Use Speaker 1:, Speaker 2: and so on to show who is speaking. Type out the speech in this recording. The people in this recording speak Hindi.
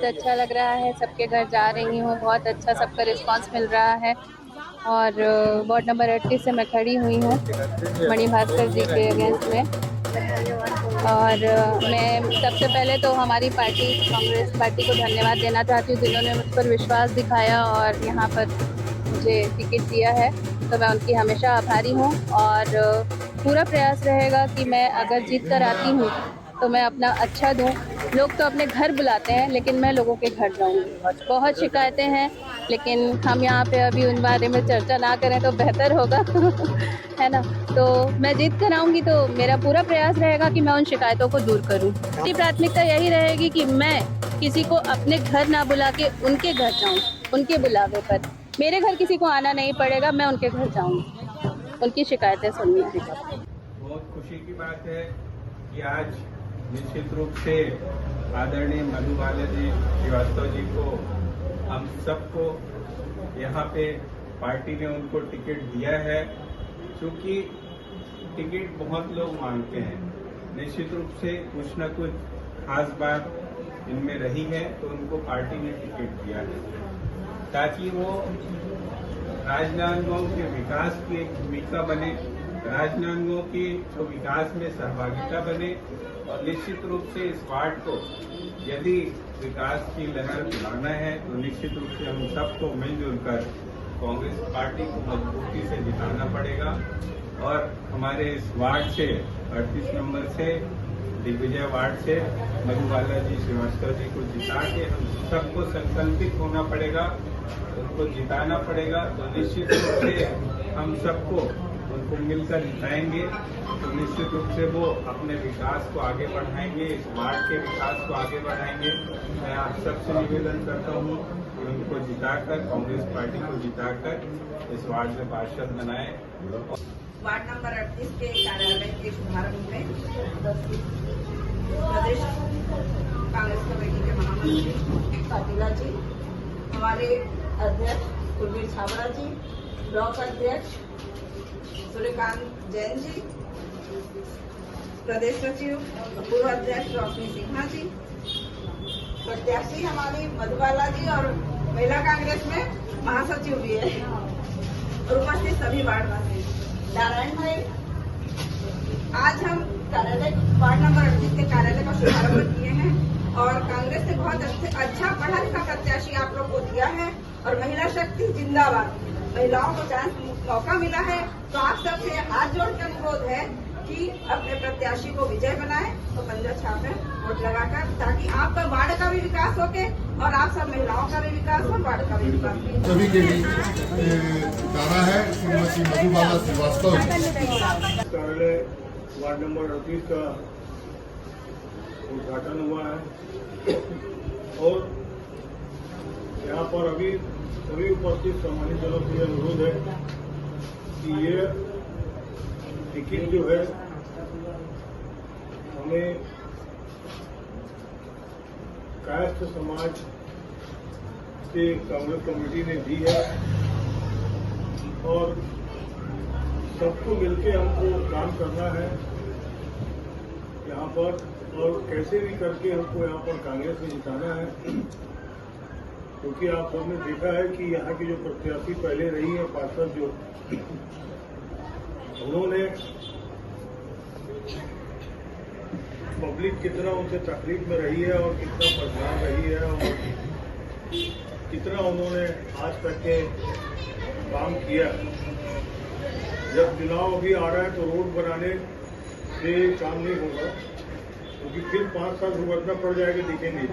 Speaker 1: बहुत अच्छा लग रहा है, सबके घर जा रही हूँ, बहुत अच्छा सबका रिस्पांस मिल रहा है। और वार्ड नंबर 38 से मैं खड़ी हुई हूँ मणि भास्कर जी के अगेंस्ट में। और मैं सबसे पहले तो हमारी पार्टी कांग्रेस पार्टी को धन्यवाद देना चाहती हूँ, जिन्होंने मुझ पर विश्वास दिखाया और यहाँ पर मुझे टिकट दिया है, तो मैं उनकी हमेशा आभारी हूँ। और पूरा प्रयास रहेगा कि मैं अगर जीत कर आती हूँ तो मैं अपना अच्छा दूँ। लोग तो अपने घर बुलाते हैं, लेकिन मैं लोगों के घर जाऊँगी। बहुत शिकायतें हैं, लेकिन हम यहाँ पे अभी उन बारे में चर्चा ना करें तो बेहतर होगा है ना। तो मैं जीत कर आऊँगी तो मेरा पूरा प्रयास रहेगा कि मैं उन शिकायतों को दूर करूँ। मेरी प्राथमिकता यही रहेगी कि मैं किसी को अपने घर ना बुला के उनके घर जाऊँ, उनके बुलावे पर। मेरे घर किसी को आना नहीं पड़ेगा, मैं उनके घर जाऊँगी, उनकी शिकायतें सुननी है।
Speaker 2: बहुत खुशी की बात है कि आज निश्चित रूप से आदरणीय मधुबाला जी श्रीवास्तव जी को हम सबको यहाँ पे पार्टी ने उनको टिकट दिया है। क्योंकि टिकट बहुत लोग मांगते हैं, निश्चित रूप से कुछ न कुछ खास बात इनमें रही है, तो उनको पार्टी ने टिकट दिया है ताकि वो राजनांदगांव के विकास की एक भूमिका बने, राजनांदगांव की जो विकास में सहभागिता बने। और निश्चित रूप से इस वार्ड को यदि विकास की लहर चलाना है तो निश्चित रूप से हम सबको मिलजुल कर कांग्रेस पार्टी को मजबूती से जिताना पड़ेगा। और हमारे इस वार्ड से 38 नंबर से दिग्विजय वार्ड से मधुबाला जी श्रीवास्तव जी को जिता के हम सबको संकल्पित होना पड़ेगा, उनको जिताना पड़ेगा। तो निश्चित रूप से हम सबको उनको मिलकर जिताएंगे तो निश्चित रूप से वो अपने विकास को आगे बढ़ाएंगे, इस वार्ड के विकास को आगे बढ़ाएंगे। मैं आप सबसे निवेदन करता हूँ कि उनको जिताकर, कांग्रेस पार्टी को जिताकर इस वार्ड में पार्षद बनाएं।
Speaker 3: वार्ड नंबर 38 के कार्यालय के शुभारंभ में प्रदेश कांग्रेस कमेटी के महामंत्री पाटिला जी, हमारे अध्यक्ष कुलवीर छाबड़ा जी, ब्लॉक अध्यक्ष सूर्यकांत जैन जी, प्रदेश सचिव पूर्व अध्यक्ष रोशनी सिन्हा जी, प्रत्याशी हमारी मधुबाला जी और महिला कांग्रेस में महासचिव भी है, और उपस्थित सभी वार्डवासी। नारायण भाई, आज हम कार्यालय वार्ड नंबर 38 के कार्यालय का शुभारंभ किए हैं और कांग्रेस ने बहुत अच्छा पढ़ा लिखा प्रत्याशी आप लोग को दिया है। और महिला शक्ति जिंदाबाद, महिलाओं को चांस मौका मिला है, तो आप सबसे हाथ जोड़ के अनुरोध है कि अपने प्रत्याशी को विजय बनाएं और पंजा छापें वोट लगाकर, ताकि आपका वार्ड का भी विकास हो के और आप सब महिलाओं का भी विकास हो, वार्ड का भी विकास हो।
Speaker 4: सभी के बीच जाना है श्रीमती मधुबाला श्रीवास्तव।
Speaker 5: कार्यालय वार्ड नंबर 38 का उद्घाटन हुआ है और यहाँ पर अभी सभी उपस्थित सम्मानित जनों से अनुरोध है कि ये टिकट जो है हमें कायस्थ समाज से कांग्रेस कमेटी ने दी है और सबको मिलके हमको काम करना है यहाँ पर, और कैसे भी करके हमको यहाँ पर कांग्रेस में जिताना है। क्योंकि आप सबने देखा है कि यहाँ की जो प्रत्याशी पहले रही है पार्षद, जो उन्होंने पब्लिक कितना उनसे तकलीफ में रही है और कितना परेशान रही है और कितना उन्होंने आज तक के काम किया। जब चुनाव अभी आ रहा है तो रोड बनाने से काम नहीं होगा, क्योंकि फिर 5 साल भुगतना पड़ जाएगा, दिखेंगे।